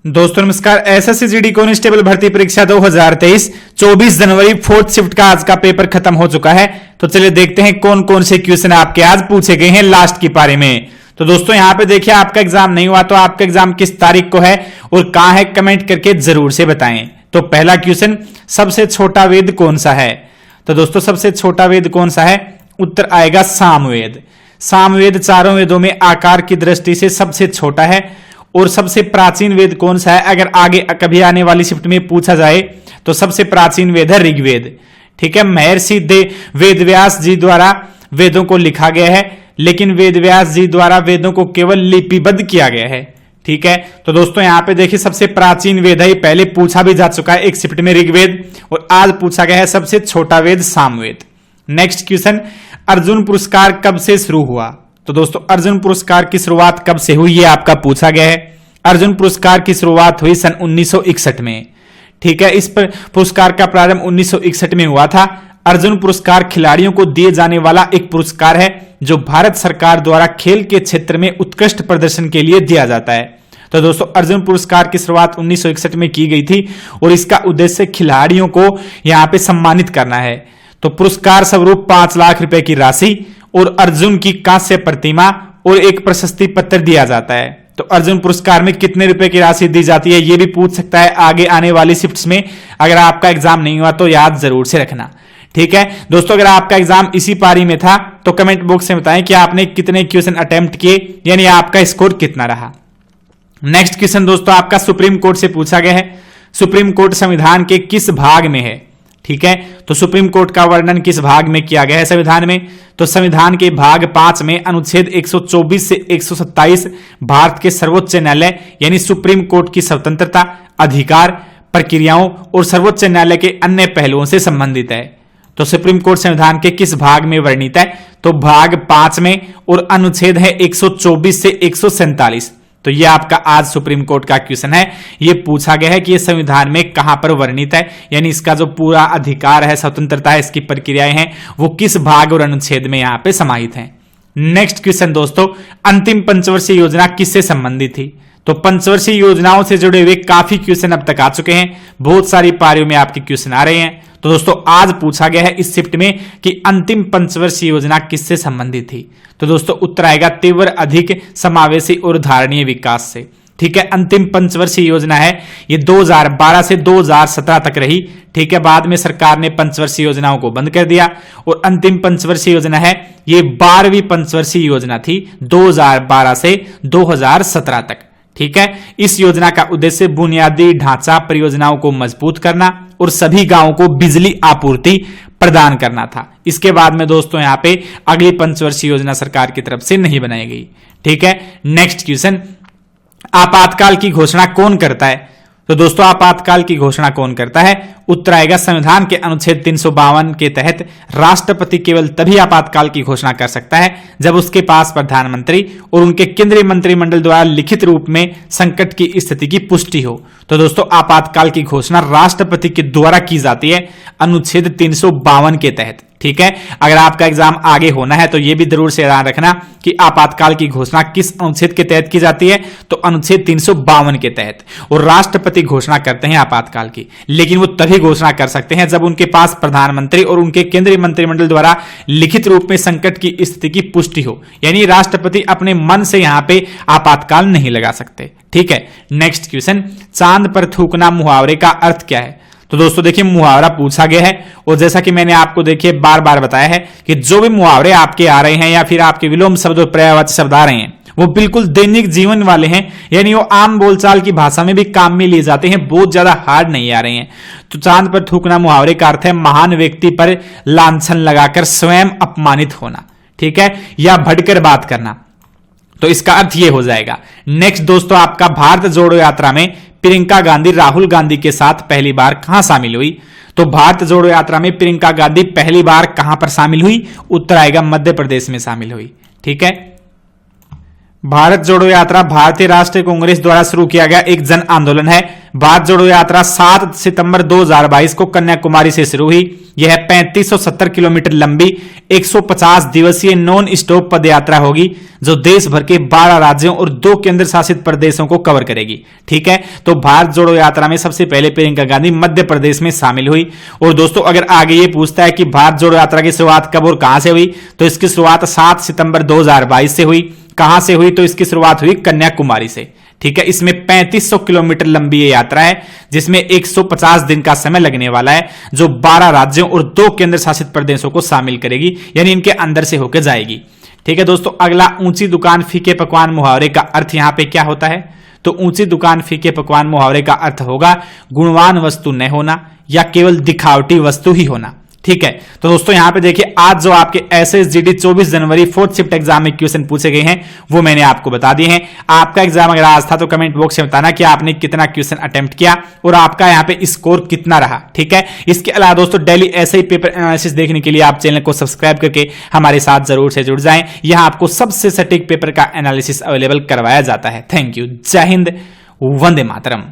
दोस्तों नमस्कार। SSC GD constable भर्ती परीक्षा 2023 24 जनवरी फोर्थ शिफ्ट का आज का पेपर खत्म हो चुका है। तो चलिए देखते हैं कौन कौन से क्वेश्चन आपके आज पूछे गए हैं लास्ट की पारी में। तो दोस्तों यहां पे देखिए, आपका एग्जाम नहीं हुआ तो आपका एग्जाम किस तारीख को है और कहां है, कमेंट करके जरूर से बताएं। तो पहला क्वेश्चन, सबसे छोटा वेद कौन सा है? तो दोस्तों सबसे छोटा वेद कौन सा है? उत्तर आएगा सामवेद। सामवेद चारों वेदों में आकार की दृष्टि से सबसे छोटा है। और सबसे प्राचीन वेद कौन सा है? अगर आगे कभी आने वाली शिफ्ट में पूछा जाए तो सबसे प्राचीन वेद है ऋग्वेद। ठीक है, महर्षि वेदव्यास जी द्वारा वेदों को लिखा गया है, लेकिन वेदव्यास जी द्वारा वेदों को केवल लिपिबद्ध किया गया है। ठीक है, तो दोस्तों यहां पे देखिए सबसे प्राचीन वेद है, पहले पूछा भी जा चुका है एक शिफ्ट में ऋग्वेद, और आज पूछा गया है सबसे छोटा वेद सामवेद। नेक्स्ट क्वेश्चन, अर्जुन पुरस्कार कब से शुरू हुआ? तो दोस्तों अर्जुन पुरस्कार की शुरुआत कब से हुई ये आपका पूछा गया है। अर्जुन पुरस्कार की शुरुआत हुई सन 1961 में। ठीक है, इस पुरस्कार का प्रारंभ 1961 में हुआ था। अर्जुन पुरस्कार खिलाड़ियों को दिए जाने वाला एक पुरस्कार है जो भारत सरकार द्वारा खेल के क्षेत्र में उत्कृष्ट प्रदर्शन के लिए दिया जाता है। तो दोस्तों अर्जुन पुरस्कार की शुरुआत 1961 में की गई थी और इसका उद्देश्य खिलाड़ियों को यहां पे सम्मानित करना है। तो पुरस्कार स्वरूप 5 लाख रुपए की राशि और अर्जुन की कांस्य प्रतिमा और एक प्रशस्ति पत्र दिया जाता है। तो अर्जुन पुरस्कार में कितने रुपए की राशि दी जाती है ये भी पूछ सकता है आगे आने वाली शिफ्ट्स में। अगर आपका एग्जाम नहीं हुआ तो याद जरूर से रखना। ठीक है दोस्तों, अगर आपका एग्जाम इसी पारी में था तो कमेंट बॉक्स में बताएं कि आपने कितने क्वेश्चन अटेम्प्ट किए, यानी आपका स्कोर कितना रहा। नेक्स्ट क्वेश्चन दोस्तों आपका सुप्रीम कोर्ट से पूछा गया है। सुप्रीम कोर्ट संविधान के किस भाग में है? ठीक है, तो सुप्रीम कोर्ट का वर्णन किस भाग में किया गया है संविधान में? तो संविधान के भाग 5 में अनुच्छेद 124 से 127 भारत के सर्वोच्च न्यायालय यानी सुप्रीम कोर्ट की स्वतंत्रता, अधिकार, प्रक्रियाओं और सर्वोच्च न्यायालय के अन्य पहलुओं से संबंधित है। तो सुप्रीम कोर्ट संविधान के किस भाग में वर्णित है? तो भाग 5 में, और अनुच्छेद है 124 से 147। तो ये आपका आज सुप्रीम कोर्ट का क्वेश्चन है। ये पूछा गया है कि ये संविधान में कहां पर वर्णित है, यानी इसका जो पूरा अधिकार है, स्वतंत्रता है, इसकी प्रक्रियाएं हैं, वो किस भाग और अनुच्छेद में यहां पे समाहित हैं। नेक्स्ट क्वेश्चन दोस्तों, अंतिम पंचवर्षीय योजना किससे संबंधित थी? तो पंचवर्षीय योजनाओं से जुड़े हुए काफी क्वेश्चन अब तक आ चुके हैं, बहुत सारी पारियों में आपके क्वेश्चन आ रहे हैं। तो दोस्तों आज पूछा गया है इस शिफ्ट में कि अंतिम पंचवर्षीय योजना किससे संबंधित थी? तो दोस्तों उत्तर आएगा तीव्र, अधिक, समावेशी और धारणीय विकास से। ठीक है, अंतिम पंचवर्षीय योजना है ये 2012 से 2017 तक रही। ठीक है, बाद में सरकार ने पंचवर्षीय योजनाओं को बंद कर दिया और अंतिम पंचवर्षीय योजना है ये 12वीं पंचवर्षीय योजना थी 2012 से 2017 तक। ठीक है, इस योजना का उद्देश्य बुनियादी ढांचा परियोजनाओं को मजबूत करना और सभी गांवों को बिजली आपूर्ति प्रदान करना था। इसके बाद में दोस्तों यहां पे अगली पंचवर्षीय योजना सरकार की तरफ से नहीं बनाई गई। ठीक है, नेक्स्ट क्वेश्चन, आपातकाल की घोषणा कौन करता है? तो दोस्तों आपातकाल की घोषणा कौन करता है? उत्तर आएगा संविधान के अनुच्छेद 352 के तहत राष्ट्रपति केवल तभी आपातकाल की घोषणा कर सकता है जब उसके पास प्रधानमंत्री और उनके केंद्रीय मंत्रिमंडल द्वारा लिखित रूप में संकट की स्थिति की पुष्टि हो। तो दोस्तों आपातकाल की घोषणा राष्ट्रपति के द्वारा की जाती है अनुच्छेद 352 के तहत। ठीक है, अगर आपका एग्जाम आगे होना है तो यह भी जरूर से ध्यान रखना कि आपातकाल की घोषणा किस अनुच्छेद के तहत की जाती है। तो अनुच्छेद 352 के तहत। और राष्ट्रपति घोषणा करते हैं आपातकाल की, लेकिन वो तभी घोषणा कर सकते हैं जब उनके पास प्रधानमंत्री और उनके केंद्रीय मंत्रिमंडल द्वारा लिखित रूप में संकट की स्थिति की पुष्टि हो, यानी राष्ट्रपति अपने मन से यहां पे आपातकाल नहीं लगा सकते। ठीक है, नेक्स्ट क्वेश्चन, चांद पर थूकना मुहावरे का अर्थ क्या है? तो दोस्तों देखिए मुहावरा पूछा गया है और जैसा कि मैंने आपको देखिए बार बार बताया है कि जो भी मुहावरे आपके आ रहे हैं या फिर आपके विलोम शब्द और पर्यायवाची शब्द आ रहे हैं वो बिल्कुल दैनिक जीवन वाले हैं, यानी वो आम बोलचाल की भाषा में भी काम में लिए जाते हैं, बहुत ज्यादा हार्ड नहीं आ रहे हैं। तो चांद पर थूकना मुहावरे का अर्थ है महान व्यक्ति पर लांछन लगाकर स्वयं अपमानित होना। ठीक है, या भड़कर बात करना। तो इसका अर्थ ये हो जाएगा। नेक्स्ट दोस्तों आपका भारत जोड़ो यात्रा में प्रियंका गांधी राहुल गांधी के साथ पहली बार कहां शामिल हुई? तो भारत जोड़ो यात्रा में प्रियंका गांधी पहली बार कहां पर शामिल हुई? उत्तर आएगा मध्य प्रदेश में शामिल हुई। ठीक है, भारत जोड़ो यात्रा भारतीय राष्ट्रीय कांग्रेस द्वारा शुरू किया गया एक जन आंदोलन है। भारत जोड़ो यात्रा 7 सितंबर 2022 को कन्याकुमारी से शुरू हुई। यह 3570 किलोमीटर लंबी 150 दिवसीय नॉन स्टॉप पद यात्रा होगी जो देश भर के 12 राज्यों और 2 केंद्र शासित प्रदेशों को कवर करेगी। ठीक है, तो भारत जोड़ो यात्रा में सबसे पहले प्रियंका गांधी मध्य प्रदेश में शामिल हुई। और दोस्तों अगर आगे ये पूछता है कि भारत जोड़ो यात्रा की शुरुआत कब और कहां से हुई, तो इसकी शुरुआत 7 सितंबर 2022 से हुई। कहां से हुई, तो इसकी शुरुआत हुई कन्याकुमारी से। ठीक है, इसमें 3500 किलोमीटर लंबी ये यात्रा है जिसमें 150 दिन का समय लगने वाला है, जो 12 राज्यों और 2 केंद्र शासित प्रदेशों को शामिल करेगी, यानी इनके अंदर से होकर जाएगी। ठीक है दोस्तों, अगला ऊंची दुकान फीके पकवान मुहावरे का अर्थ यहां पे क्या होता है, तो ऊंची दुकान फीके पकवान मुहावरे का अर्थ होगा गुणवान वस्तु न होना या केवल दिखावटी वस्तु ही होना। ठीक है, तो दोस्तों यहां पे देखिए आज जो आपके एसएसजीडी 24 जनवरी 4th शिफ्ट एग्जाम में क्वेश्चन पूछे गए हैं वो मैंने आपको बता दिए हैं। आपका एग्जाम अगर आज था तो कमेंट बॉक्स में बताना कि आपने कितना क्वेश्चन अटेम्प्ट किया और आपका यहां पे स्कोर कितना रहा। ठीक है, इसके अलावा दोस्तों डेली ऐसे ही पेपर एनालिसिस देखने के लिए आप चैनल को सब्सक्राइब करके हमारे साथ जरूर से जुड़ जाएं। यहां आपको सबसे सटीक पेपर का एनालिसिस अवेलेबल करवाया जाता है। थैंक यू, जय हिंद, वंदे मातरम।